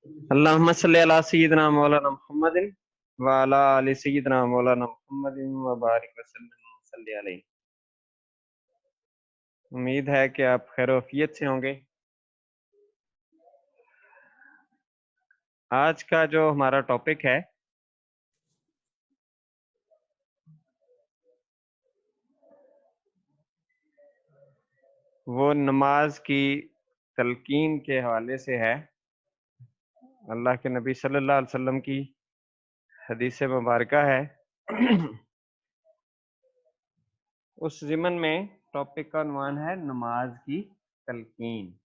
अल्लाहुम्मा सल्ली अला सय्यिदिना मौलाना मुहम्मदिन व अला आलि सय्यिदिना मौलाना मुहम्मदिन व बारिक वसल्लम सल्ली अलैहि। उम्मीद है कि आप खैर-ओ-आफियत से होंगे। आज का जो हमारा टॉपिक है वो नमाज की तलकीन के हवाले से है। अल्लाह के नबी सल्लल्लाहु अलैहि वसल्लम की हदीस मुबारका है। उस ज़िमन में टॉपिक का उन्वान है नमाज की तलकीन।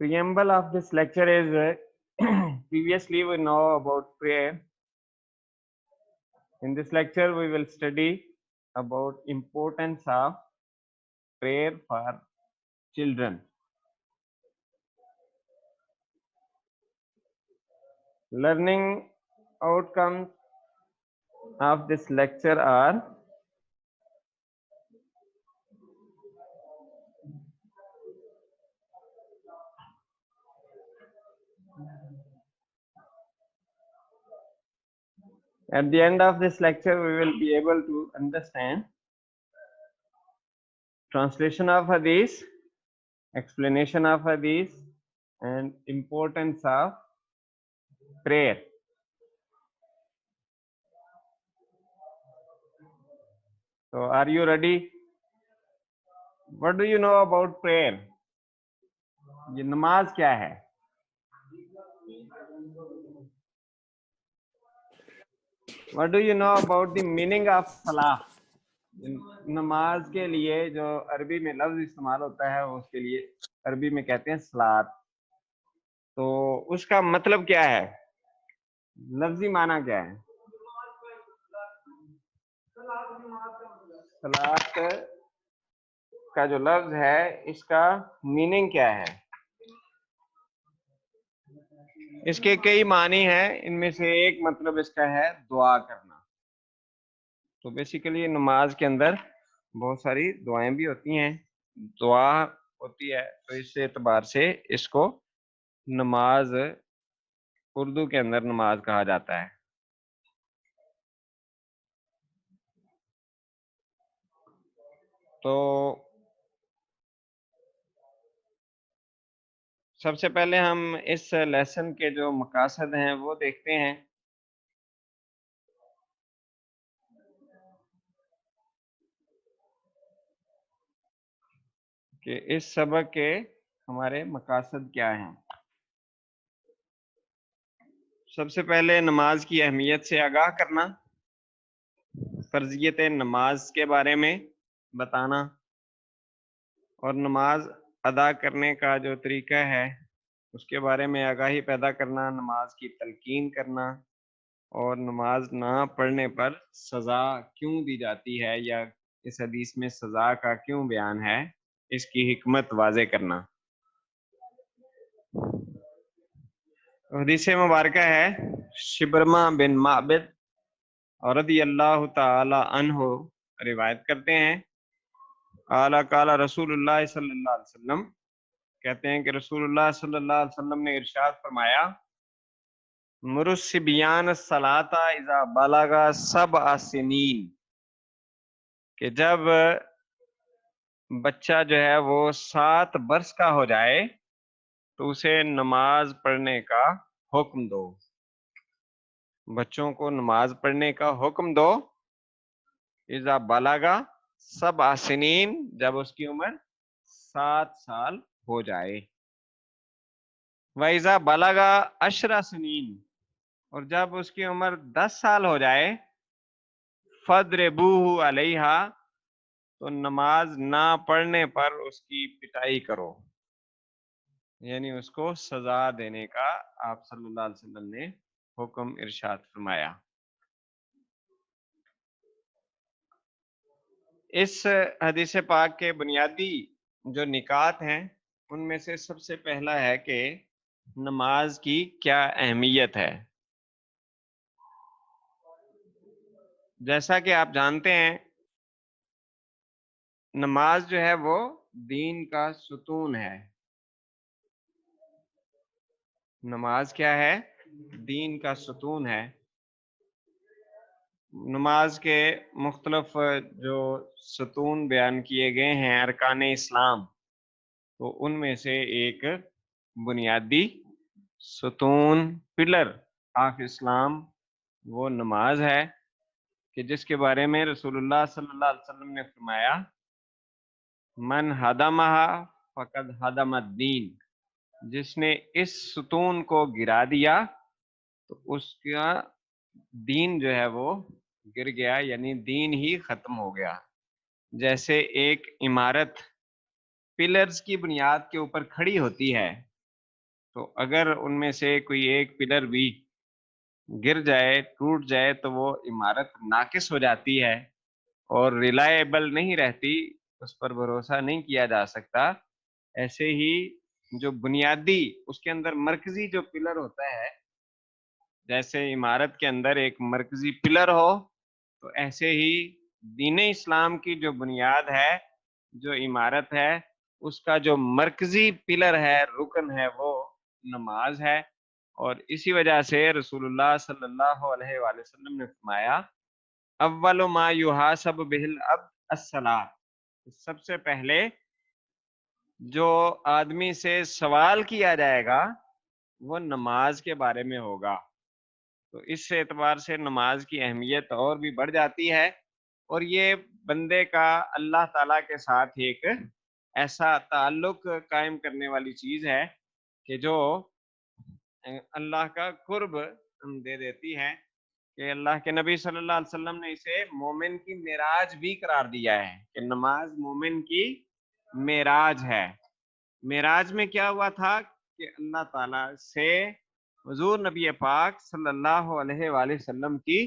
Preamble of this lecture is previously we know about prayer. In this lecture we will study about importance of prayer for children. Learning outcomes of this lecture are at the end of this lecture we will be able to understand translation of hadith, explanation of hadith and importance of prayer. So are you ready? What do you know about prayer? ये नमाज क्या है? What do you know about the meaning of salah? नमाज के लिए जो अरबी में लफ्ज इस्तेमाल होता है उसके लिए अरबी में कहते हैं सलात। तो उसका मतलब क्या है? लफ्जी माना क्या है? सलात का जो लफ्ज है इसका मीनिंग क्या है? इसके कई मानी हैं, इनमें से एक मतलब इसका है दुआ करना। तो बेसिकली नमाज के अंदर बहुत सारी दुआएं भी होती हैं, दुआ होती है, तो इस एतबार से इसको नमाज उर्दू के अंदर नमाज कहा जाता है। तो सबसे पहले हम इस लेसन के जो मकासद हैं वो देखते हैं। कि इस सबक के हमारे मकासद क्या हैं। सबसे पहले नमाज की अहमियत से आगाह करना, फर्जियत नमाज के बारे में बताना और नमाज अदा करने का जो तरीका है उसके बारे में आगाही पैदा करना, नमाज की तलकीन करना और नमाज ना पढ़ने पर सज़ा क्यों दी जाती है या इस हदीस में सज़ा का क्यों बयान है, इसकी हिकमत वाज़े करना। हदीस मुबारका है शिब्रमा बिन माबिद रज़ियल्लाहु ताला अन्हु रिवायत करते हैं, आला काला रसूलुल्लाह सल्लल्लाहु अलैहि वसल्लम, कहते हैं कि रसूलुल्लाह सल्लल्लाहु अलैहि वसल्लम ने इरशाद फरमाया, मुरुस्सिबियान सलाता इज़ा बलगा सबअ सिनीन, कि जब बच्चा जो है वो 7 बरस का हो जाए तो उसे नमाज पढ़ने का हुक्म दो। बच्चों को नमाज पढ़ने का हुक्म दो। इज़ा बलगा सबअ सिनीन, जब उसकी उम्र 7 साल हो जाए। वैज़ा बलगा अशरा सिनीन, और जब उसकी उम्र 10 साल हो जाए, फद्रिबूहु अलैहा, तो नमाज ना पढ़ने पर उसकी पिटाई करो, यानी उसको सजा देने का आप सल्लल्लाहु अलैहि वसल्लम ने हुक्म इरशाद फरमाया। इस हदीस पाक के बुनियादी जो निकात हैं उनमें से सबसे पहला है कि नमाज की क्या अहमियत है। जैसा कि आप जानते हैं, नमाज जो है वो दीन का सुतून है। नमाज क्या है? दीन का सुतून है। नमाज के मुख्तलफ जो सुतून बयान किए गए हैं अरकान इस्लाम, तो उनमें से एक बुनियादी सुतून, पिलर ऑफ इस्लाम वो नमाज है, कि जिसके बारे में रसूलुल्लाह सल्लल्लाहु अलैहि वसल्लम ने फरमाया, मन हदमहा फकद हदमद्दीन, जिसने इस सुतून को गिरा दिया तो उसका दीन जो है वो गिर गया, यानी दीन ही खत्म हो गया। जैसे एक इमारत पिलर्स की बुनियाद के ऊपर खड़ी होती है, तो अगर उनमें से कोई एक पिलर भी गिर जाए, टूट जाए, तो वो इमारत नाकिस हो जाती है और रिलायबल नहीं रहती, उस पर भरोसा नहीं किया जा सकता। ऐसे ही जो बुनियादी उसके अंदर मरकजी जो पिलर होता है, जैसे इमारत के अंदर एक मरकजी पिलर हो, तो ऐसे ही दीन इस्लाम की जो बुनियाद है, जो इमारत है, उसका जो मरकजी पिलर है, रुकन है, वो नमाज है। और इसी वजह से रसूलुल्लाह सल्लल्लाहु अलैहि वसल्लम ने फरमाया, अव्वलु मा युहासब बिहिल अब्द अस्सलात, सबसे पहले जो आदमी से सवाल किया जाएगा वो नमाज के बारे में होगा। तो इस एतबार से नमाज की अहमियत और भी बढ़ जाती है, और ये बंदे का अल्लाह ताला के साथ एक ऐसा ताल्लुक कायम करने वाली चीज है कि जो अल्लाह का कुर्ब दे देती है, कि अल्लाह के नबी सल्लल्लाहु अलैहि वसल्लम ने इसे मोमिन की मेराज भी करार दिया है, कि नमाज मोमिन की मेराज है। मेराज में क्या हुआ था कि अल्लाह ताला से हुजूर नबी पाक सल्लल्लाहु अलैहि वसल्लम की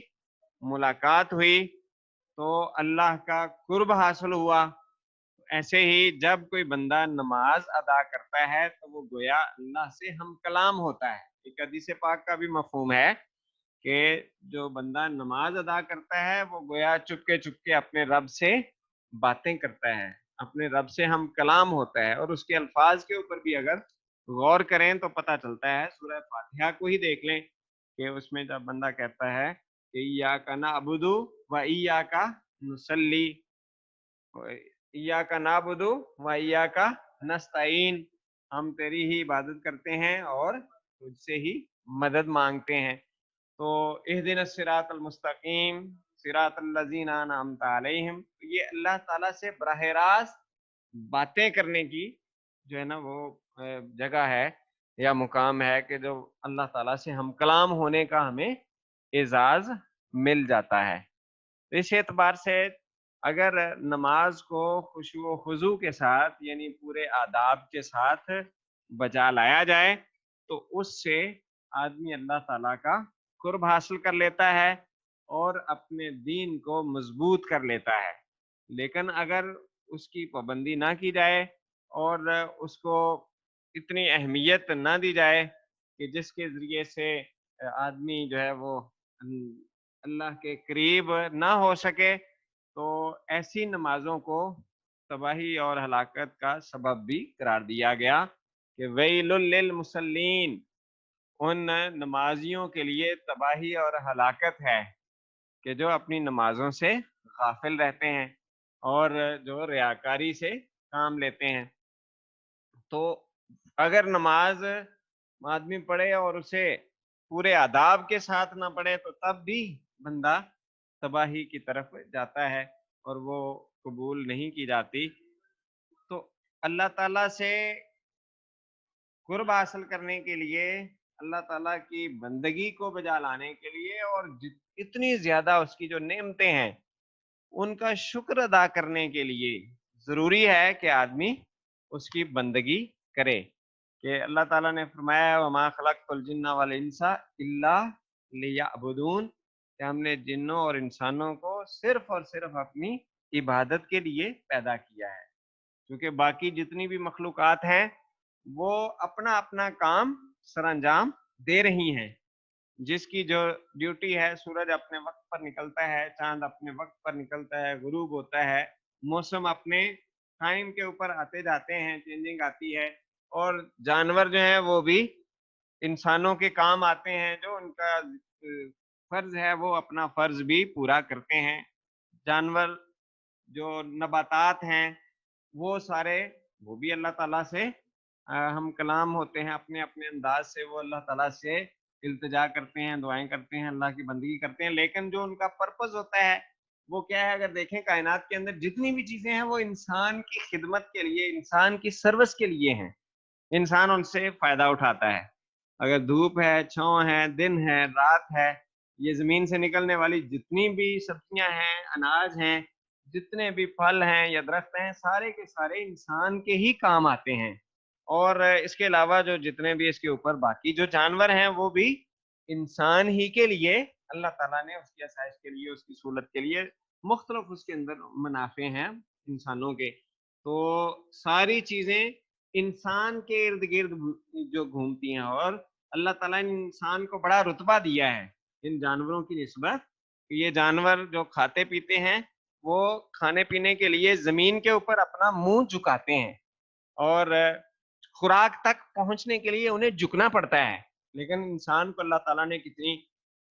मुलाकात हुई, तो अल्लाह का कुर्ब हासिल हुआ। ऐसे ही जब कोई बंदा नमाज अदा करता है तो वो गोया अल्लाह से हम कलाम होता है। एक हदीस पाक का भी मफहूम है कि जो बंदा नमाज अदा करता है वो गोया चुपके चुपके अपने रब से बातें करता है, अपने रब से हम कलाम होता है। और उसके अल्फाज के ऊपर भी अगर गौर करें तो पता चलता है, सूरह फातिहा को ही देख लें कि उसमें जब बंदा कहता है कि इय्याका नअबुदु व इय्याका नुसल्ली, इय्याका नअबुदु व इय्याका नस्तईन, हम तेरी ही इबादत करते हैं और तुझसे ही मदद मांगते हैं। तो इहदिनस सिरातल मुस्तकीम सिरातल लजीना अनअमता अलैहिम, ये अल्लाह ताला से बराह रास्त बातें करने की जो है ना वो जगह है या मुकाम है, कि जो अल्लाह ताला से हम कलाम होने का हमें एजाज मिल जाता है। तो इस एतबार से अगर नमाज को खुशू खुजू के साथ, यानी पूरे आदाब के साथ बजा लाया जाए, तो उससे आदमी अल्लाह ताला का कुर्ब हासिल कर लेता है और अपने दीन को मजबूत कर लेता है। लेकिन अगर उसकी पाबंदी ना की जाए और उसको इतनी अहमियत ना दी जाए कि जिसके ज़रिए से आदमी जो है वो अल्लाह के करीब ना हो सके, तो ऐसी नमाज़ों को तबाही और हलाकत का सबब भी करार दिया गया, कि वैलुल लिल मुसल्लीन, उन नमाजियों के लिए तबाही और हलाकत है कि जो अपनी नमाजों से गाफिल रहते हैं और जो रियाकारी से काम लेते हैं। तो अगर नमाज आदमी पढ़े और उसे पूरे आदाब के साथ ना पढ़े, तो तब भी बंदा तबाही की तरफ जाता है और वो कबूल नहीं की जाती। तो अल्लाह ताला से कुर्ब हासिल करने के लिए, अल्लाह ताला की बंदगी को बजा लाने के लिए, और इतनी ज्यादा उसकी जो नेमतें हैं उनका शुक्र अदा करने के लिए जरूरी है कि आदमी उसकी बंदगी करे। कि अल्लाह ताला ने फरमाया, वमा खलक़तुल जिन्ना वल इंसा इल्ला लियअबुदून, कि हमने जिन्नों और इंसानों को सिर्फ और सिर्फ अपनी इबादत के लिए पैदा किया है। क्योंकि बाकी जितनी भी मखलूक़ात हैं वो अपना अपना काम सरअंजाम दे रही हैं। जिसकी जो ड्यूटी है, सूरज अपने वक्त पर निकलता है, चांद अपने वक्त पर निकलता है, गुरूब होता है, मौसम अपने टाइम के ऊपर आते जाते हैं, चेंजिंग आती है, और जानवर जो हैं वो भी इंसानों के काम आते हैं, जो उनका फर्ज है वो अपना फर्ज भी पूरा करते हैं। जानवर, जो नबातात हैं, वो सारे, वो भी अल्लाह ताला से हम कलाम होते हैं, अपने-अपने अंदाज़ से वो अल्लाह ताला से इल्तिजा करते हैं, दुआएँ करते हैं, अल्लाह की बंदगी करते हैं। लेकिन जो उनका पर्पज़ होता है, वो क्या है? अगर देखें कायनात के अंदर जितनी भी चीज़ें हैं, वो इंसान की खिदमत के लिए, इंसान की सर्विस के लिए हैं। इंसान उनसे फ़ायदा उठाता है। अगर धूप है, छाँव है, दिन है, रात है, ये ज़मीन से निकलने वाली जितनी भी सब्जियाँ हैं, अनाज हैं, जितने भी फल हैं या दरख्त हैं, सारे के सारे इंसान के ही काम आते हैं। और इसके अलावा जो जितने भी इसके ऊपर बाकी जो जानवर हैं, वो भी इंसान ही के लिए अल्लाह ताला ने उसकी आसाइश के लिए, उसकी सहूलत के लिए मुख्तलिफ उसके अंदर मुनाफ़े हैं इंसानों के। तो सारी चीज़ें इंसान के इर्द-गिर्द जो घूमती हैं, और अल्लाह ताला ने इंसान को बड़ा रुतबा दिया है इन जानवरों की निस्बत। ये जानवर जो खाते-पीते हैं, वो खाने-पीने के लिए ज़मीन के ऊपर अपना मुँह झुकाते हैं, और खुराक तक पहुँचने के लिए उन्हें झुकना पड़ता है। लेकिन इंसान को अल्लाह ताला ने कितनी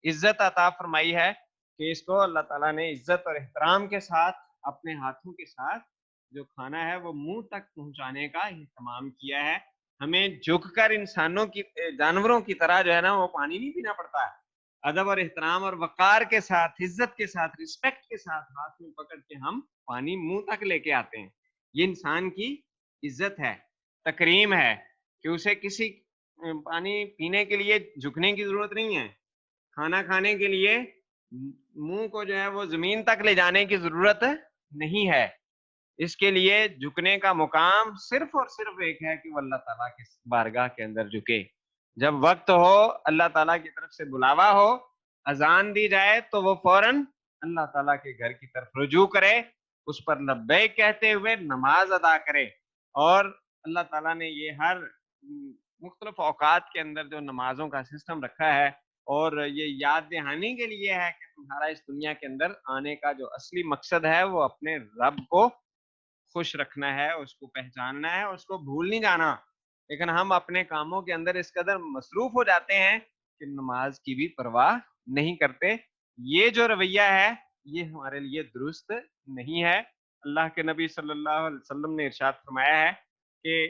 इज़्ज़त अता फ़रमाई है कि इसको अल्लाह ताला ने इज़्ज़त और एहतराम के साथ, अपने हाथों के साथ जो खाना है वो मुँह तक पहुँचाने का एहतमाम किया है। हमें झुककर इंसानों की जानवरों की तरह जो है ना, वो पानी नहीं पीना पड़ता है। अदब और एहतराम और वक़ार के साथ, इज़्ज़त के साथ, रिस्पेक्ट के साथ हाथ में पकड़ के हम पानी मुँह तक लेके आते हैं। ये इंसान की इज़्ज़त है, तकरीम है कि उसे किसी पानी पीने के लिए झुकने की ज़रूरत नहीं है। खाना खाने के लिए मुँह को जो है वो ज़मीन तक ले जाने की ज़रूरत नहीं है। इसके लिए झुकने का मुकाम सिर्फ़ और सिर्फ़ एक है कि वो अल्लाह ताला की बारगाह के अंदर झुके। जब वक़्त हो, अल्लाह ताला की तरफ से बुलावा हो, अज़ान दी जाए तो वो फ़ौरन अल्लाह ताला के घर की तरफ रुजू करे, उस पर लब्बैक कहते हुए नमाज़ अदा करे। और अल्लाह ताला ने ये हर मुख्तलिफ़ औक़ात के अंदर जो नमाज़ों का सिस्टम रखा है, और ये याद दहानी के लिए है कि तुम्हारा इस दुनिया के अंदर आने का जो असली मकसद है, वो अपने रब को खुश रखना है, उसको पहचानना है, उसको भूल नहीं जाना। लेकिन हम अपने कामों के अंदर इस कदर मसरूफ़ हो जाते हैं कि नमाज़ की भी परवाह नहीं करते। ये जो रवैया है, ये हमारे लिए दुरुस्त नहीं है। अल्लाह के नबी सल्लल्लाहु अलैहि वसल्लम ने इरशाद फरमाया है कि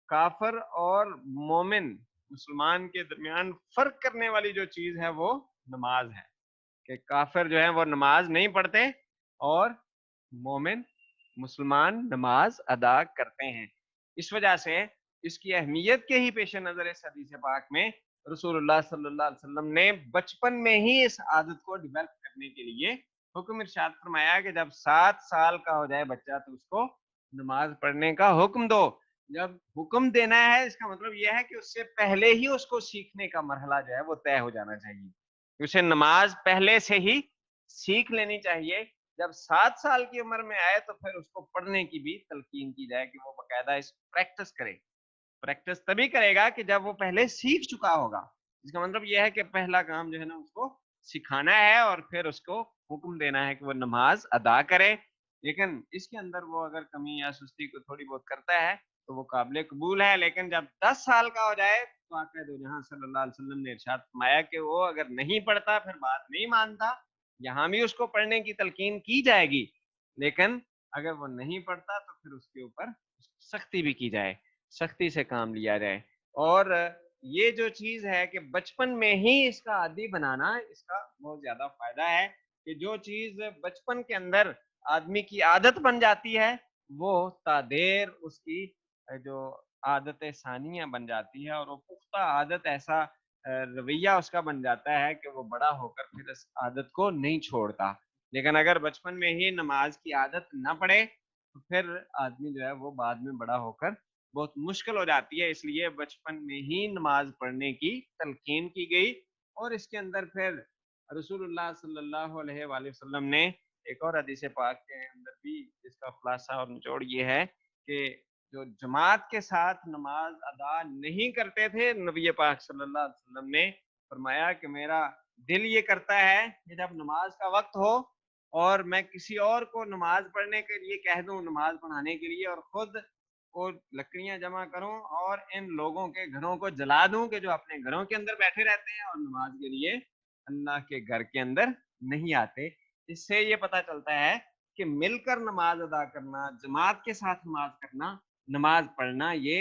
काफ़िर और मोमिन, मुसलमान के दरमियान फ़र्क करने वाली जो चीज़ है, वो नमाज़ है। कि काफ़िर जो है वो नमाज़ नहीं पढ़ते, और मोमिन, मुसलमान नमाज़ अदा करते हैं। इस वजह से इसकी अहमियत के ही पेश-नज़र इस हदीस पाक में रसूलुल्लाह सल्लल्लाहु अलैहि वसल्लम ने बचपन में ही इस आदत को डेवलप करने के लिए हुक्म इरशाद फरमाया कि जब 7 साल का हो जाए बच्चा, तो उसको नमाज़ पढ़ने का हुक्म दो। जब हुक्म देना है, इसका मतलब ये है कि उससे पहले ही उसको सीखने का मरहला जो है वो तय हो जाना चाहिए। उसे नमाज़ पहले से ही सीख लेनी चाहिए। जब 7 साल की उम्र में आए, तो फिर उसको पढ़ने की भी तलकीन की जाए कि वो बाकायदा इस प्रैक्टिस करे। प्रैक्टिस तभी करेगा कि जब वो पहले सीख चुका होगा। इसका मतलब ये है कि पहला काम जो है ना, उसको सिखाना है, और फिर उसको हुक्म देना है कि वो नमाज़ अदा करे। लेकिन इसके अंदर वो अगर कमी या सुस्ती को थोड़ी बहुत करता है, तो वो काबिल कबूल है। लेकिन जब 10 साल का हो जाए, तो आका दो जहां सल्लल्लाहु अलैहि वसल्लम ने इरशाद फरमाया कि वो अगर नहीं पढ़ता, फिर बात नहीं मानता, यहाँ भी उसको पढ़ने की तलकीन की जाएगी। लेकिन अगर वो नहीं पढ़ता, तो फिर उसके ऊपर सख्ती भी की जाए, सख्ती से काम लिया जाए। और ये जो चीज़ है कि बचपन में ही इसका आदी बनाना, इसका बहुत ज़्यादा फ़ायदा है कि जो चीज़ बचपन के अंदर आदमी की आदत बन जाती है, वो तादेर उसकी जो आदत सानिया बन जाती है, और वो पुख्ता आदत, ऐसा रवैया उसका बन जाता है कि वो बड़ा होकर फिर इस आदत को नहीं छोड़ता। लेकिन अगर बचपन में ही नमाज की आदत ना पड़े, तो फिर आदमी जो है वो बाद में बड़ा होकर बहुत मुश्किल हो जाती है। इसलिए बचपन में ही नमाज पढ़ने की तलकीन की गई। और इसके अंदर फिर रसूलुल्लाह सल्लल्लाहु अलैहि वसल्लम ने एक और हदीस पाक के अंदर भी इसका खुलासा और निचोड़ ये है कि जो जमात के साथ नमाज अदा नहीं करते थे, नबी पाक सल्लल्लाहु अलैहि वसल्लम ने फरमाया कि मेरा दिल ये करता है कि जब नमाज का वक्त हो, और मैं किसी और को नमाज पढ़ने के लिए कह दूं, नमाज पढ़ाने के लिए, और खुद और लकड़ियां जमा करूं और इन लोगों के घरों को जला दूं कि जो अपने घरों के अंदर बैठे रहते हैं और नमाज के लिए अल्लाह के घर के अंदर नहीं आते। इससे ये पता चलता है कि मिलकर नमाज अदा करना, जमात के साथ नमाज करना, नमाज पढ़ना, ये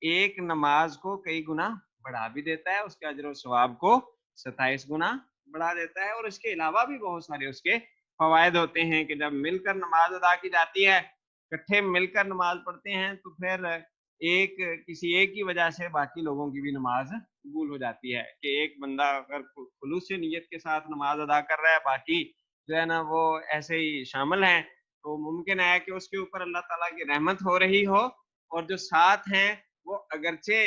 एक नमाज को कई गुना बढ़ा भी देता है, उसके अजर और सवाब को 27 गुना बढ़ा देता है। और इसके अलावा भी बहुत सारे उसके फवायद होते हैं कि जब मिलकर नमाज अदा की जाती है, इकट्ठे मिलकर नमाज पढ़ते हैं, तो फिर एक किसी एक की वजह से बाकी लोगों की भी नमाज कबूल हो जाती है। कि एक बंदा अगर खुलूस से नीयत के साथ नमाज अदा कर रहा है, बाकी जो है ना वो ऐसे ही शामिल हैं, तो मुमकिन है कि उसके ऊपर अल्लाह ताला की रहमत हो रही हो। और जो साथ हैं वो अगरचे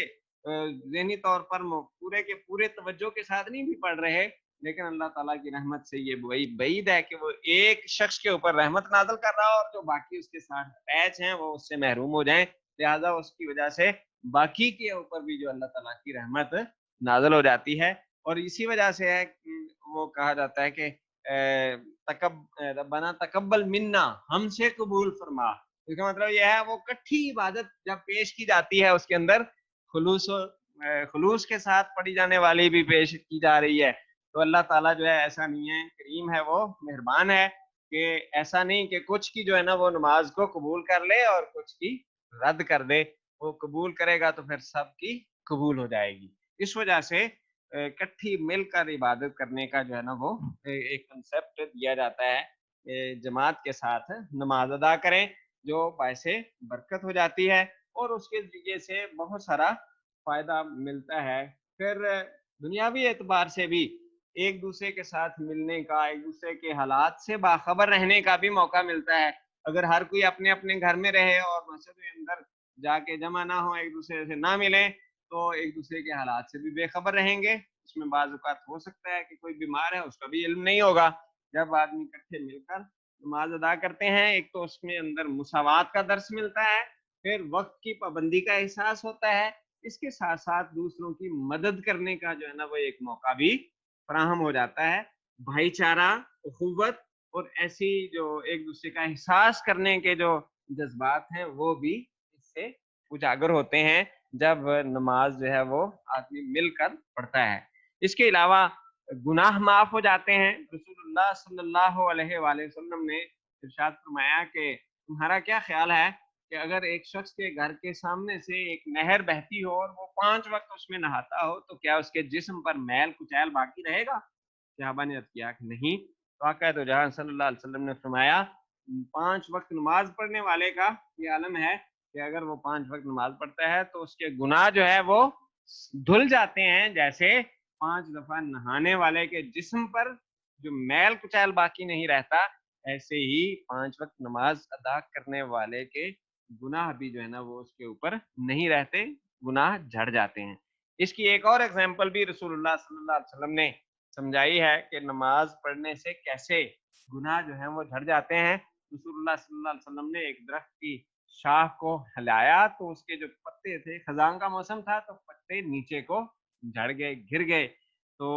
ज़हनी तौर पर पूरे के पूरे तवज्जो के साथ नहीं भी पढ़ रहे, लेकिन अल्लाह ताला की रहमत से ये बईद है कि वो एक शख्स के ऊपर रहमत नाज़िल कर रहा हो और जो बाकी उसके साथ अटैच हैं वो उससे महरूम हो जाएं। लिहाजा उसकी वजह से बाकी के ऊपर भी जो अल्लाह ताला की रहमत नाज़िल हो जाती है। और इसी वजह से है कि वो कहा जाता है कि रब्बना तकब्बल मिन्ना, हमसे कबूल फरमा। इसका मतलब ये है वो इकट्ठी इबादत जब पेश की जाती है, उसके अंदर खुलूस के साथ पढ़ी जाने वाली भी पेश की जा रही है, तो अल्लाह ताला जो है ऐसा नहीं है, करीम है, वो मेहरबान है कि ऐसा नहीं कि कुछ की जो है ना वो नमाज को कबूल कर ले और कुछ की रद्द कर दे। वो कबूल करेगा तो फिर सबकी कबूल हो जाएगी। इस वजह से इकट्ठी मिलकर इबादत करने का जो है ना वो एक कंसेप्ट दिया जाता है, जमात के साथ नमाज अदा करें, जो बायसे बरकत हो जाती है और उसके ज़रिए से बहुत सारा फ़ायदा मिलता है। फिर दुनियावी एतबार से भी एक दूसरे के साथ मिलने का, एक दूसरे के हालात से बाखबर रहने का भी मौका मिलता है। अगर हर कोई अपने अपने घर में रहे और मस्जिद के अंदर जाके जमा ना हो, एक दूसरे से ना मिले, तो एक दूसरे के हालात से भी बेखबर रहेंगे। उसमें बाज़ औक़ात हो सकता है कि कोई बीमार है, उसका भी इल्म नहीं होगा। जब आदमी इकट्ठे मिलकर नमाज अदा करते हैं, एक तो उसमें अंदर मुसावात का दर्स मिलता है, फिर वक्त की पाबंदी का एहसास होता है, इसके साथ साथ दूसरों की मदद करने का जो है ना वो एक मौका भी फराहम हो जाता है। भाईचारा, उखुवत और ऐसी जो एक दूसरे का एहसास करने के जो जज्बात हैं वो भी इससे उजागर होते हैं जब नमाज जो है वो आदमी मिलकर पढ़ता है। इसके अलावा गुनाह माफ हो जाते हैं। रसूलुल्लाह सल्लल्लाहु अलैहि वसल्लम ने इरशाद फरमाया कि तुम्हारा क्या ख्याल है कि अगर एक शख्स के घर के सामने से एक नहर बहती हो और वो 5 वक़्त उसमें नहाता हो, तो क्या उसके जिस्म पर मैल-कुचैल बाकी रहेगा? सहाबा ने अर्ज़ किया कि नहीं। तो आका दो जहां सल्लल्लाहु अलैहि वसल्लम ने फरमाया, 5 वक़्त नमाज़ पढ़ने वाले का ये आलम है कि अगर वो 5 वक़्त नमाज़ पढ़ता है तो उसके गुनाह जो है वो धुल जाते हैं, जैसे 5 दफ़ा नहाने वाले के जिस्म पर जो मैल-कुचैल बाकी नहीं रहता, ऐसे ही 5 वक़्त नमाज़ अदा करने वाले के गुनाह भी जो है ना वो उसके ऊपर नहीं रहते, गुनाह झड़ जाते हैं। इसकी एक और एग्ज़ाम्पल भी रसूलुल्लाह सल्लल्लाहु अलैहि वसल्लम ने समझाई है कि नमाज़ पढ़ने से कैसे गुनाह जो हैं वो झड़ जाते हैं। रसूलुल्लाह सल्लल्लाहु अलैहि वसल्लम ने एक दरख्त की शाख को हिलाया तो उसके जो पत्ते थे, खज़ान का मौसम था तो पत्ते नीचे को झड़ गए, गिर गए। तो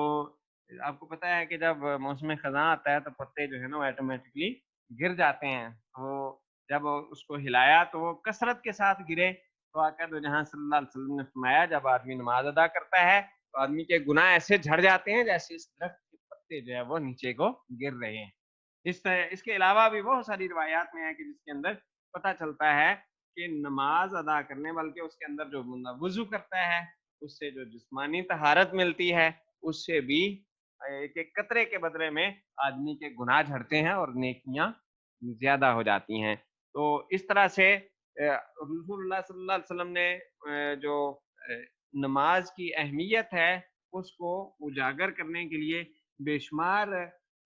आपको पता है कि जब मौसम खज़ां आता है तो पत्ते जो है ना वो ऑटोमेटिकली गिर जाते हैं। तो जब उसको हिलाया तो वो कसरत के साथ गिरे। तो आका दो जहां सल्लल्लाहु अलैहि वसल्लम ने फरमाया, जब आदमी नमाज अदा करता है तो आदमी के गुनाह ऐसे झड़ जाते हैं जैसे इस दरख्त के पत्ते जो है वो नीचे को गिर रहे हैं। इसके अलावा भी बहुत सारी रिवायात में है कि जिसके अंदर पता चलता है कि नमाज अदा करने, बल्कि उसके अंदर जो बंदा वज़ू करता है, उससे जो जिस्मानी तहारत मिलती है, उससे भी एक-एक कतरे के बदले में आदमी के गुनाह झड़ते हैं और नेकियां ज़्यादा हो जाती हैं। तो इस तरह से रसूलुल्लाह सल्लल्लाहु अलैहि वसल्लम ने जो अ, नमाज की अहमियत है, उसको उजागर करने के लिए बेशुमार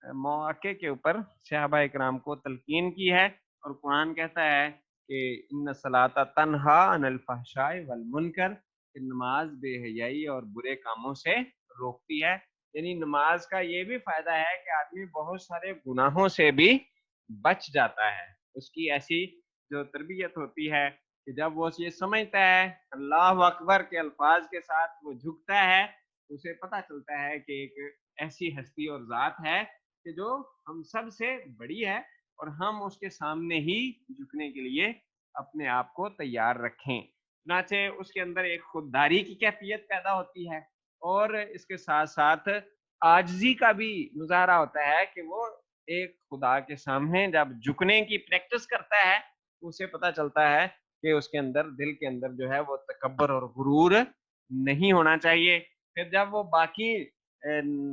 मौके के ऊपर सहाबा इकराम को तलकीन की है। और कुरान कहता है कि इन्न सलाता तन्हा अनिल फहशाई वल मुनकर, कि नमाज बेहयाई और बुरे कामों से रोकती है। यानी नमाज का ये भी फायदा है कि आदमी बहुत सारे गुनाहों से भी बच जाता है। उसकी ऐसी जो तरबियत होती है कि जब वो ये समझता है, अल्लाह अकबर के अल्फाज के साथ वो झुकता है, उसे पता चलता है कि एक ऐसी हस्ती और ज़ात है कि जो हम सब से बड़ी है और हम उसके सामने ही झुकने के लिए اپنے آپ کو تیار رکھیں۔ چنانچہ اس کے اندر ایک خودداری کی کیفیت پیدا ہوتی ہے اور اس کے ساتھ ساتھ عاجزی کا بھی مظاہرہ ہوتا ہے کہ وہ ایک خدا کے سامنے جب جھکنے کی پریکٹس کرتا ہے اسے پتہ چلتا ہے کہ اس کے اندر دل کے اندر جو ہے وہ تکبر اور غرور نہیں ہونا چاہیے۔ پھر جب وہ باقی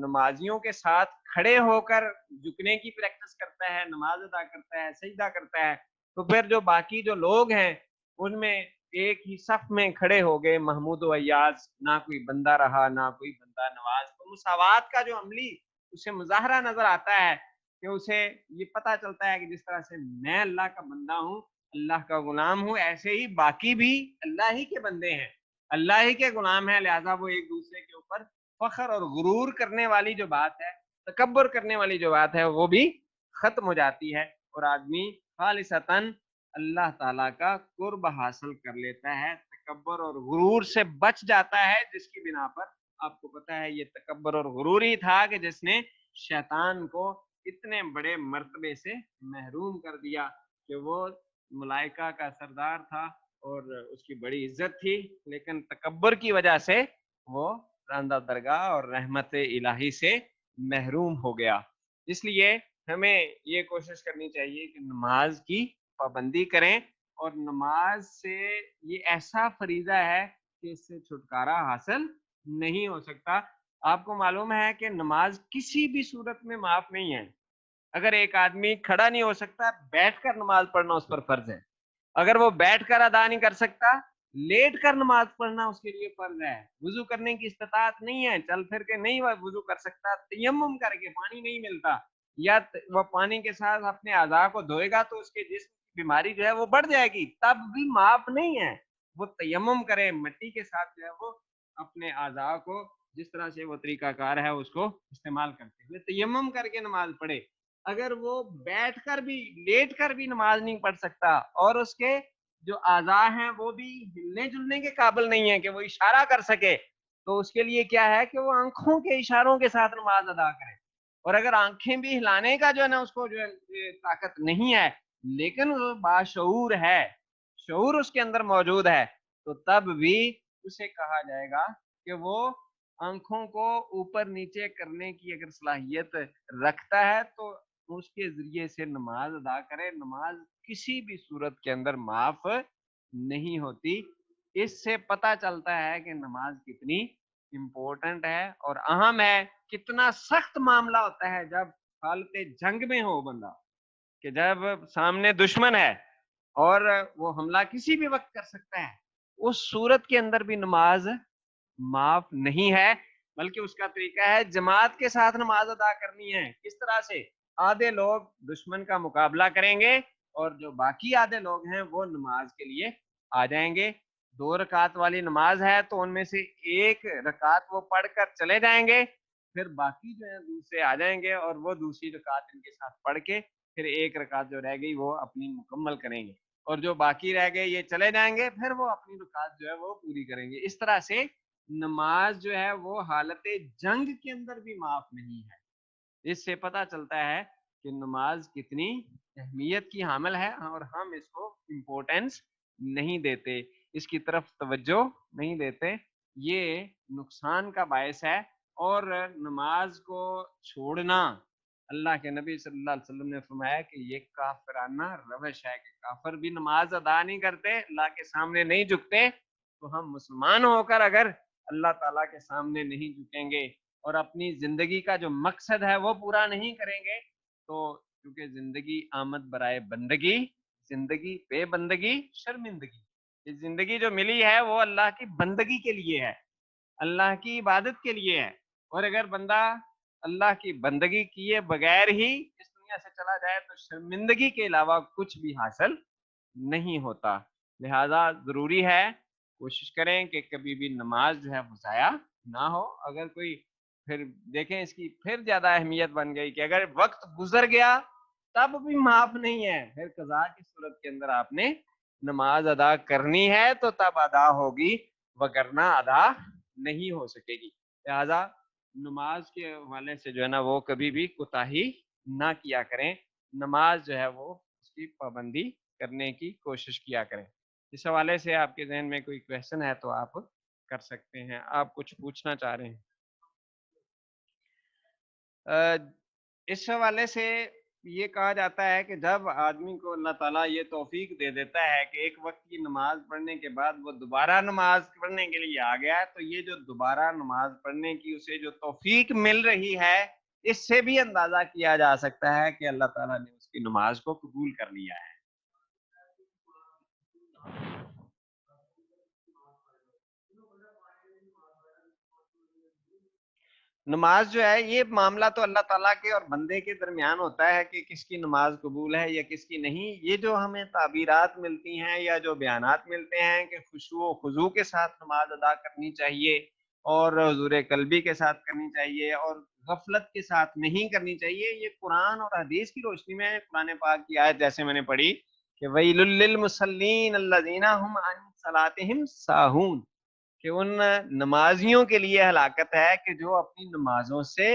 نمازیوں کے ساتھ کھڑے ہو کر جھکنے کی پریکٹس کرتا ہے، نماز ادا کرتا ہے، سجدہ کرتا ہے، تو پھر جو باقی جو لوگ ہیں ان میں ایک ہی صف میں کھڑے ہو گئے محمود و ایاز، نہ کوئی بندہ رہا نہ کوئی بندہ نواز۔ تو مساوات کا جو عملی اسے مظاہرہ نظر آتا ہے کہ اسے یہ پتا چلتا ہے کہ جس طرح سے میں اللہ کا بندہ ہوں، اللہ کا غلام ہوں، ایسے ہی باقی بھی اللہ ہی کے بندے ہیں، اللہ ہی کے غلام ہیں، لہذا وہ ایک دوسرے کے اوپر فخر اور غرور کرنے والی جو بات ہے، تکبر کرنے والی جو بات ہے وہ بھی ختم ہو جاتی ہے اور آدمی خالصتاً اللہ تعالیٰ کا قرب حاصل کر لیتا ہے، تکبر اور غرور سے بچ جاتا ہے، جس کی بنا پر آپ کو پتا ہے یہ تکبر اور غرور ہی تھا کہ جس نے شیطان کو اتنے بڑے مرتبے سے محروم کر دیا کہ وہ ملائکہ کا سردار تھا اور اس کی بڑی عزت تھی، لیکن تکبر کی وجہ سے وہ راندہ درگاہ اور رحمت الہی سے محروم ہو گیا۔ اس لیے ہمیں یہ کوشش کرنی چاہیے کہ نماز کی پابندی کریں، اور نماز سے یہ ایسا فریضہ ہے کہ اس سے چھٹکارا حاصل نہیں ہو سکتا۔ آپ کو معلوم ہے کہ نماز کسی بھی صورت میں معاف نہیں ہے۔ اگر ایک آدمی کھڑا نہیں ہو سکتا، بیٹھ کر نماز پڑھنا اس پر فرض ہے۔ اگر وہ بیٹھ کر ادا نہیں کر سکتا، لیٹ کر نماز پڑھنا اس کے لیے فرض ہے۔ وضو کرنے کی استطاعت نہیں ہے، چل پھر کے نہیں وہ وضو کر سکتا، تیمم کر کے، پانی نہیں ملتا، یا وہ پانی کے ساتھ اپنے اعضاء کو دھوئے گا تو اس کے جسم کی بیماری جو ہے وہ بڑھ جائے گی، تب بھی معاف نہیں ہے۔ وہ تیمم کرے، مٹی کے ساتھ جو ہے وہ اپنے اعضاء کو جس طرح سے وہ طریقہ کار ہے اس کو استعمال کرتے ہوئے تیمم کر کے نماز پڑھے۔ اگر وہ بیٹھ کر بھی، لیٹ کر بھی نماز نہیں پڑھ سکتا اور اس کے جو اعضاء ہیں وہ بھی ہلنے جلنے کے قابل نہیں ہے کہ وہ اشارہ کر سکے، تو اس کے لیے کیا ہے کہ وہ آنکھوں کے اشاروں کے ساتھ نماز ادا کرے۔ اور اگر آنکھیں بھی ہلانے کا جو ہے نا اس کو جو ہے طاقت نہیں ہے، لیکن وہ باشعور ہے، شعور اس کے اندر موجود ہے، تو تب بھی اسے کہا جائے گا کہ وہ آنکھوں کو اوپر نیچے کرنے کی اگر صلاحیت رکھتا ہے تو اس کے ذریعے سے نماز ادا کرے۔ نماز کسی بھی صورت کے اندر معاف نہیں ہوتی۔ اس سے پتہ چلتا ہے کہ نماز کتنی امپورٹنٹ ہے اور اہم ہے، کتنا سخت معاملہ ہوتا ہے جب حالت جنگ میں ہو بندہ، کہ جب سامنے دشمن ہے اور وہ حملہ کسی بھی وقت کر سکتا ہے، اس صورت کے اندر بھی نماز معاف نہیں ہے، بلکہ اس کا طریقہ ہے جماعت کے ساتھ نماز ادا کرنی ہے۔ کس طرح سے؟ آدھے لوگ دشمن کا مقابلہ کریں گے اور جو باقی آدھے لوگ ہیں وہ نماز کے لیے آ جائیں گے۔ 2 رکعت والی نماز ہے تو ان میں سے ایک رکعت وہ پڑھ کر چلے جائیں گے، پھر باقی جو ہے دوسرے آ جائیں گے اور وہ دوسری رکعت ان کے ساتھ پڑھ کے پھر ایک رکعت جو رہ گئی وہ اپنی مکمل کریں گے، اور جو باقی رہ گئے یہ چلے جائیں گے، پھر وہ اپنی رکعت جو ہے وہ پوری کریں گے۔ اس طرح سے نماز جو ہے وہ حالت جنگ کے اندر بھی معاف نہیں ہے۔ اس سے پتہ چلتا ہے کہ نماز کتنی اہمیت کی حامل ہے اور ہم اس کو امپورٹنس نہیں دیتے، اس کی طرف توجہ نہیں دیتے، یہ نقصان کا باعث ہے۔ اور نماز کو چھوڑنا، اللہ کے نبی صلی اللہ علیہ وسلم نے فرمایا کہ یہ کافرانہ روش ہے، کہ کافر بھی نماز ادا نہیں کرتے، اللہ کے سامنے نہیں جھکتے، تو ہم مسلمان ہو کر اگر اللہ تعالیٰ کے سامنے نہیں جھکیں گے اور اپنی زندگی کا جو مقصد ہے وہ پورا نہیں کریں گے، تو کیونکہ زندگی آمد برائے بندگی، زندگی بے بندگی شرمندگی، یہ زندگی جو ملی ہے وہ اللہ کی بندگی کے لیے ہے، اللہ کی عبادت کے لیے ہے، اور اگر بندہ اللہ کی بندگی کیے بغیر ہی اس دنیا سے چلا جائے تو شرمندگی کے علاوہ کچھ بھی حاصل نہیں ہوتا۔ لہذا ضروری ہے کوشش کریں کہ کبھی بھی نماز جو ہے وہ ضائع نہ ہو۔ اگر کوئی پھر دیکھیں اس کی پھر زیادہ اہمیت بن گئی کہ اگر وقت گزر گیا تب بھی معاف نہیں ہے، پھر قضا کی صورت کے اندر آپ نے نماز ادا کرنی ہے تو تب ادا ہوگی، وگرنہ ادا نہیں ہو سکے گی۔ لہذا نماز کے حوالے سے جو ہے نا وہ کبھی بھی کوتاہی نہ کیا کریں، نماز جو ہے وہ اس کی پابندی کرنے کی کوشش کیا کریں۔ اس حوالے سے آپ کے ذہن میں کوئی کویشچن ہے تو آپ کر سکتے ہیں، آپ کچھ پوچھنا چاہ رہے ہیں؟ اس حوالے سے یہ کہا جاتا ہے کہ جب آدمی کو اللہ تعالیٰ یہ توفیق دے دیتا ہے کہ ایک وقت کی نماز پڑھنے کے بعد وہ دوبارہ نماز پڑھنے کے لیے آ گیا ہے، تو یہ جو دوبارہ نماز پڑھنے کی اسے جو توفیق مل رہی ہے، اس سے بھی اندازہ کیا جا سکتا ہے کہ اللہ تعالیٰ نے اس کی نماز کو قبول کر لیا ہے۔ نماز جو ہے یہ معاملہ تو اللہ تعالیٰ کے اور بندے کے درمیان ہوتا ہے کہ کس کی نماز قبول ہے یا کس کی نہیں۔ یہ جو ہمیں تعبیرات ملتی ہیں یا جو بیانات ملتے ہیں کہ خشوع و خضوع کے ساتھ نماز ادا کرنی چاہیے اور حضور قلبی کے ساتھ کرنی چاہیے اور غفلت کے ساتھ نہیں کرنی چاہیے، یہ قرآن اور حدیث کی روشنی میں قرآن پاک کی آیت جیسے میں نے پڑھی کہ وَيْلٌ لِّلْمُصَلِّينَ الَّذِينَ هُمْ عَنْ صَلَاتِهِمْ سَاهُونَ، کہ ان نمازیوں کے لیے ہلاکت ہے کہ جو اپنی نمازوں سے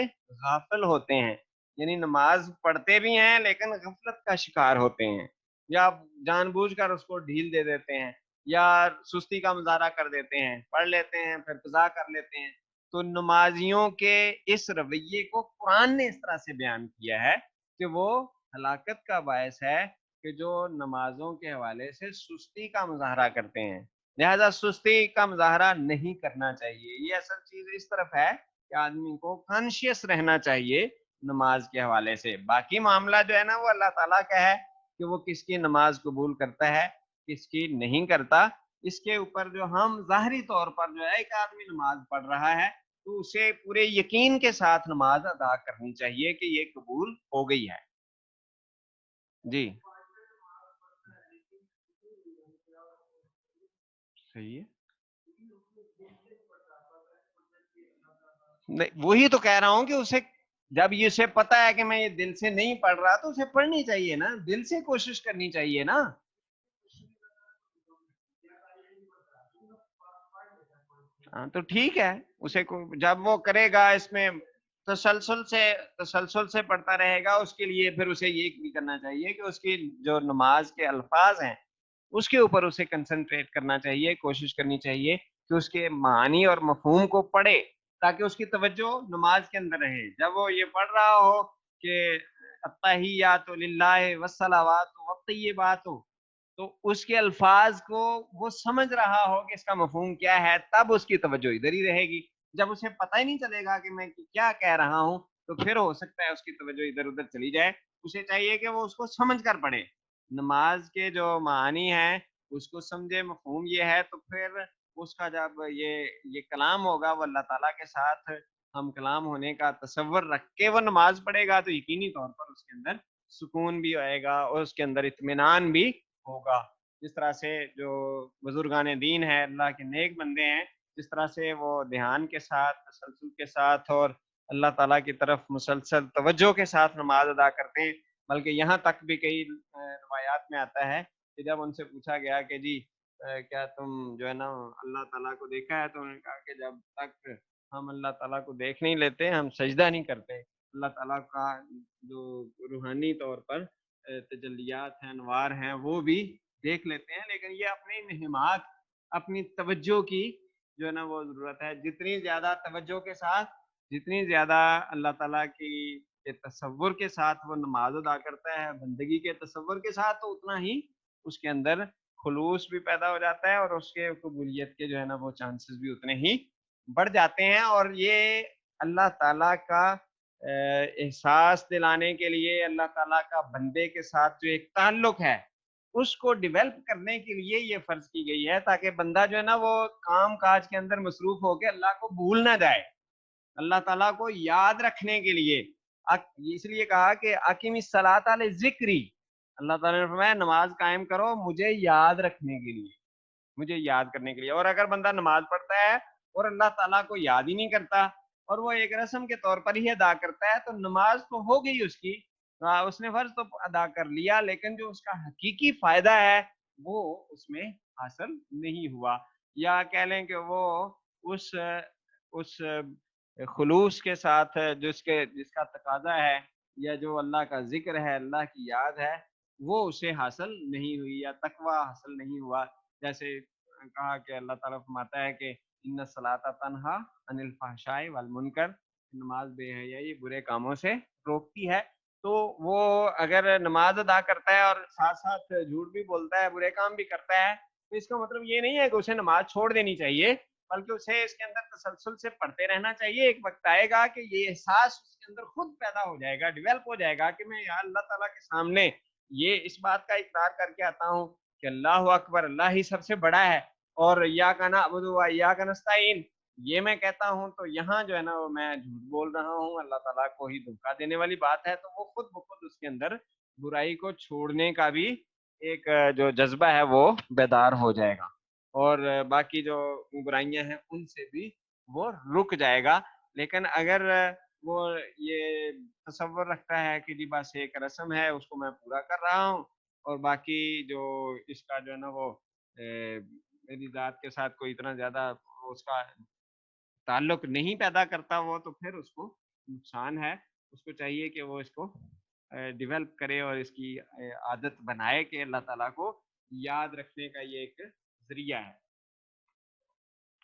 غافل ہوتے ہیں، یعنی نماز پڑھتے بھی ہیں لیکن غفلت کا شکار ہوتے ہیں، یا جان بوجھ کر اس کو ڈھیل دے دیتے ہیں یا سستی کا مظاہرہ کر دیتے ہیں، پڑھ لیتے ہیں پھر قضا کر لیتے ہیں۔ تو نمازیوں کے اس رویے کو قرآن نے اس طرح سے بیان کیا ہے کہ وہ ہلاکت کا باعث ہے کہ جو نمازوں کے حوالے سے سستی کا مظاہرہ کرتے ہیں، لہذا سستی کا مظاہرہ نہیں کرنا چاہیے۔ یہ اصل چیز اس طرف ہے کہ آدمی کو کانشیس رہنا چاہیے نماز کے حوالے سے۔ باقی معاملہ جو ہے نا وہ اللہ تعالیٰ کا ہے کہ وہ کس کی نماز قبول کرتا ہے کس کی نہیں کرتا۔ اس کے اوپر جو ہم ظاہری طور پر جو ہے ایک آدمی نماز پڑھ رہا ہے تو اسے پورے یقین کے ساتھ نماز ادا کرنی چاہیے کہ یہ قبول ہو گئی ہے۔ جی صحیح ہے، نہیں وہی تو کہہ رہا ہوں کہ اسے جب یہ اسے پتا ہے کہ میں یہ دل سے نہیں پڑھ رہا تو اسے پڑھنی چاہیے نا، دل سے کوشش کرنی چاہیے نا۔ ہاں تو ٹھیک ہے، اسے جب وہ کرے گا اس میں تسلسل سے پڑھتا رہے گا، اس کے لیے پھر اسے یہ بھی کرنا چاہیے کہ اس کی جو نماز کے الفاظ ہیں اس کے اوپر اسے کنسنٹریٹ کرنا چاہیے، کوشش کرنی چاہیے کہ اس کے معانی اور مفہوم کو پڑھے تاکہ اس کی توجہ نماز کے اندر رہے۔ جب وہ یہ پڑھ رہا ہو کہ التحیات للہ والصلوات والطیبات، تو اس کے الفاظ کو وہ سمجھ رہا ہو کہ اس کا مفہوم کیا ہے، تب اس کی توجہ ادھر ہی رہے گی۔ جب اسے پتہ ہی نہیں چلے گا کہ میں کیا کہہ رہا ہوں تو پھر ہو سکتا ہے اس کی توجہ ادھر ادھر چلی جائے۔ اسے چاہیے کہ وہ اس کو سمجھ کر پڑھے، نماز کے جو معانی ہیں اس کو سمجھے، مفہوم یہ ہے، تو پھر اس کا جب یہ کلام ہوگا وہ اللہ تعالیٰ کے ساتھ ہم کلام ہونے کا تصور رکھ کے وہ نماز پڑھے گا تو یقینی طور پر اس کے اندر سکون بھی آئے گا اور اس کے اندر اطمینان بھی ہوگا۔ جس طرح سے جو بزرگان دین ہے، اللہ کے نیک بندے ہیں، جس طرح سے وہ دھیان کے ساتھ تسلسل کے ساتھ اور اللہ تعالیٰ کی طرف مسلسل توجہ کے ساتھ نماز ادا کرتے ہیں، بلکہ یہاں تک بھی کئی روایات میں آتا ہے کہ جب ان سے پوچھا گیا کہ جی کیا تم جو ہے نا اللہ تعالیٰ کو دیکھا ہے، تو انہوں نے کہا کہ جب تک ہم اللہ تعالیٰ کو دیکھ نہیں لیتے ہم سجدہ نہیں کرتے۔ اللہ تعالیٰ کا جو روحانی طور پر تجلیات ہیں، انوار ہیں، وہ بھی دیکھ لیتے ہیں، لیکن یہ اپنی انہماک، اپنی توجہ کی جو ہے نا وہ ضرورت ہے۔ جتنی زیادہ توجہ کے ساتھ، جتنی زیادہ اللہ تعالیٰ کی کے تصور کے ساتھ وہ نماز ادا کرتا ہے، بندگی کے تصور کے ساتھ، تو اتنا ہی اس کے اندر خلوص بھی پیدا ہو جاتا ہے اور اس کے قبولیت کے جو ہے نا وہ چانسز بھی اتنے ہی بڑھ جاتے ہیں۔ اور یہ اللہ تعالیٰ کا احساس دلانے کے لیے، اللہ تعالیٰ کا بندے کے ساتھ جو ایک تعلق ہے اس کو ڈیولپ کرنے کے لیے یہ فرض کی گئی ہے، تاکہ بندہ جو ہے نا وہ کام کاج کے اندر مصروف ہو کے اللہ کو بھول نہ جائے، اللہ تعالیٰ کو یاد رکھنے کے لیے۔ اس لیے کہا کہ اقیم الصلاۃ لذکری، اللہ تعالیٰ نے فرمایا نماز قائم کرو مجھے یاد رکھنے کے لیے، مجھے یاد کرنے کے لیے۔ اور اگر بندہ نماز پڑھتا ہے اور اللہ تعالیٰ کو یاد ہی نہیں کرتا اور وہ ایک رسم کے طور پر ہی ادا کرتا ہے، تو نماز تو ہو گئی اس کی، اس نے فرض تو ادا کر لیا، لیکن جو اس کا حقیقی فائدہ ہے وہ اس میں حاصل نہیں ہوا۔ یا کہہ لیں کہ وہ اس خلوص کے ساتھ جس کا تقاضا ہے یا جو اللہ کا ذکر ہے، اللہ کی یاد ہے، وہ اسے حاصل نہیں ہوئی یا تقوی حاصل نہیں ہوا. جیسے کہا کہ اللہ تعالیٰ فرماتا ہے کہ ان الصلاۃ تنہا عن الفحشاء والمنکر، نماز بے حیائی برے کاموں سے روکتی ہے. تو وہ اگر نماز ادا کرتا ہے اور ساتھ ساتھ جھوٹ بھی بولتا ہے، برے کام بھی کرتا ہے، تو اس کا مطلب یہ نہیں ہے کہ اسے نماز چھوڑ دینی چاہیے، بلکہ اسے اس کے اندر تسلسل سے پڑھتے رہنا چاہیے. ایک وقت آئے گا کہ یہ احساس اس کے اندر خود پیدا ہو جائے گا، ڈیولپ ہو جائے گا کہ میں یا اللہ تعالیٰ کے سامنے یہ اس بات کا اقرار کر کے آتا ہوں کہ اللہ اکبر، اللہ ہی سب سے بڑا ہے، اور یا کا نعبد و یا کا نستعین یہ میں کہتا ہوں، تو یہاں جو ہے نا وہ میں جھوٹ بول رہا ہوں، اللہ تعالیٰ کو ہی دھوکہ دینے والی بات ہے. تو وہ خود بخود اس کے اندر برائی کو چھوڑنے کا بھی ایک جو جذبہ ہے وہ بیدار ہو جائے گا، اور باقی جو برائیاں ہیں ان سے بھی وہ رک جائے گا. لیکن اگر وہ یہ تصور رکھتا ہے کہ جی بس ایک رسم ہے، اس کو میں پورا کر رہا ہوں، اور باقی جو اس کا جو ہے نا وہ میری ذات کے ساتھ کوئی اتنا زیادہ اس کا تعلق نہیں پیدا کرتا وہ، تو پھر اس کو نقصان ہے. اس کو چاہیے کہ وہ اس کو ڈیولپ کرے اور اس کی عادت بنائے کہ اللہ تعالیٰ کو یاد رکھنے کا یہ ایک ذریعہ ہے.